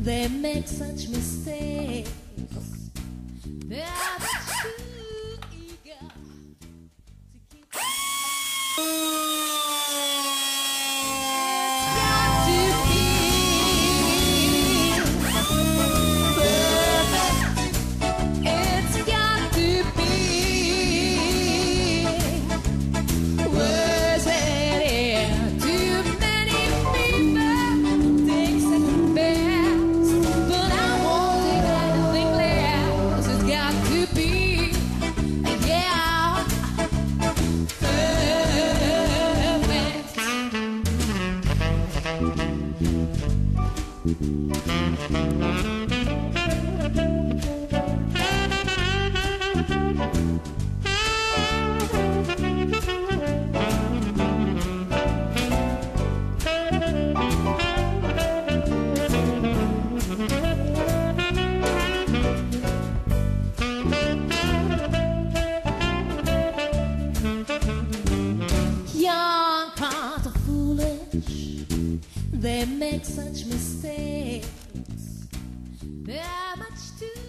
They make such mistakes. They're too eager to keep. It's got to be perfect. It's got to be worth it. Too many people take second best, but I won't take anything less. It's got to be, yeah, perfect. Young hearts are foolish. They make such mistakes. They're much too